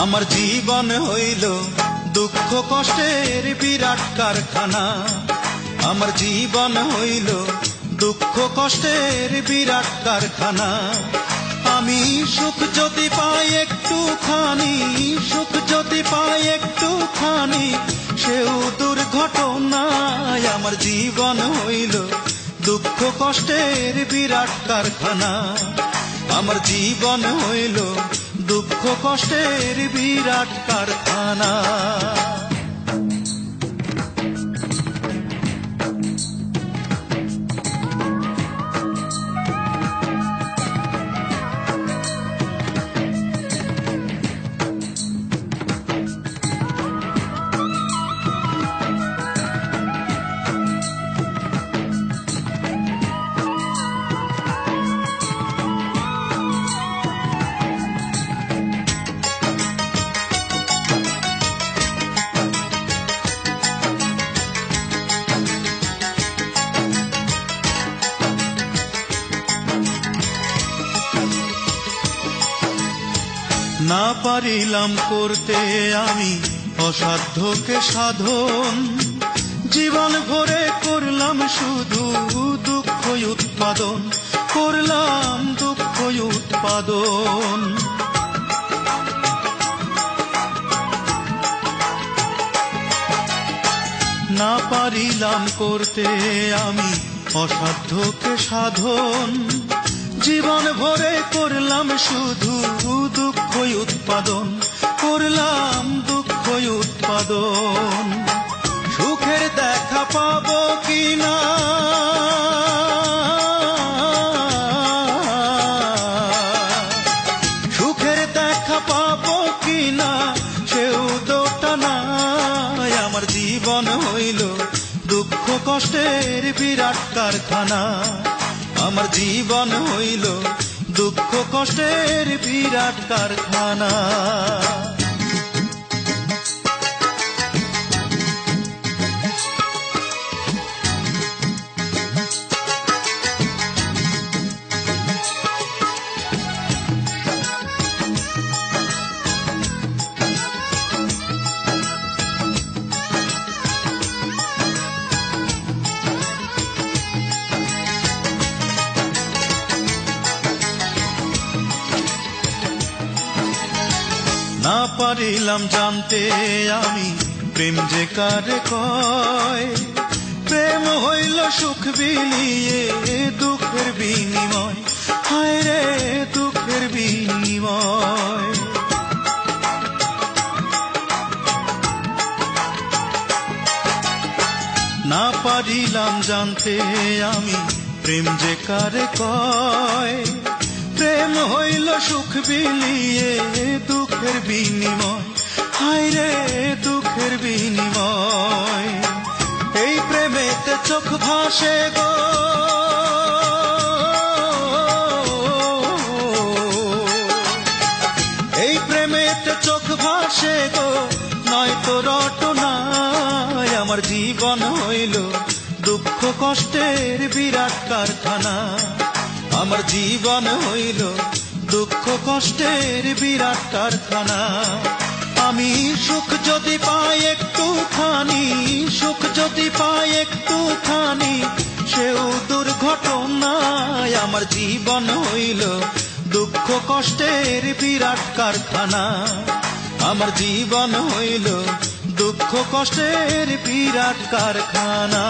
আমার জীবন হইল দুঃখ কষ্টের বিরাট কারখানা। আমার জীবন হইল দুঃখ কষ্টের বিরাট কারখানা। আমি সুখ যদি পাই একটুখানি, সুখ যদি পাই একটুখানি, সেও দুর্ঘটনায়। আমার জীবন হইল দুঃখ কষ্টের বিরাট কারখানা। আমার জীবন হইল দুঃখ কষ্টের বিরাট কারখানা। না পারিলাম করতে আমি অসাধ্যকে সাধন, জীবন ভরে করলাম শুধু দুঃখ উৎপাদন, করলাম দুঃখ উৎপাদন। না পারিলাম করতে আমি অসাধ্যকে সাধন, জীবন ভরে করলাম শুধু দুঃখ উৎপাদন, করলাম দুঃখ উৎপাদন। সুখের দেখা পাবো কিনা, সুখের দেখা পাবো কিনা, সেও দোটা নাই। আমার জীবন হইল দুঃখ কষ্টের বিরাট কারখানা। আমার জীবন হইল দুঃখ কষ্টের বিরাট কারখানা। না পারিলাম জানতে আমি প্রেম যে কারে কয়, প্রেম হইল সুখ বিলিয়ে দুঃখের বিনিময়, হায় রে দুঃখের বিনিময়। না পারিলাম জানতে আমি প্রেম যে কারে কয়, প্রেম হইল সুখ বিলিয়ে দুঃখের বিনিময়, হায় রে দুঃখের বিনিময়। এই প্রেমেতে চোখ ভাসে গো, এই প্রেমেতে চোখ ভাসে গো, নয়তো রটনায়। আমার জীবন হইল দুঃখ কষ্টের বিরাট কারখানা। আমার জীবন হইল দুঃখ কষ্টের বিরাট কারখানা। আমি সুখ যদি পাই একটুখানি, সুখ যদি পাই একটুখানি, সেও দুর্ঘটনায়। আমার জীবন হইল দুঃখ কষ্টের বিরাট কারখানা। আমার জীবন হইল দুঃখ কষ্টের বিরাট কারখানা।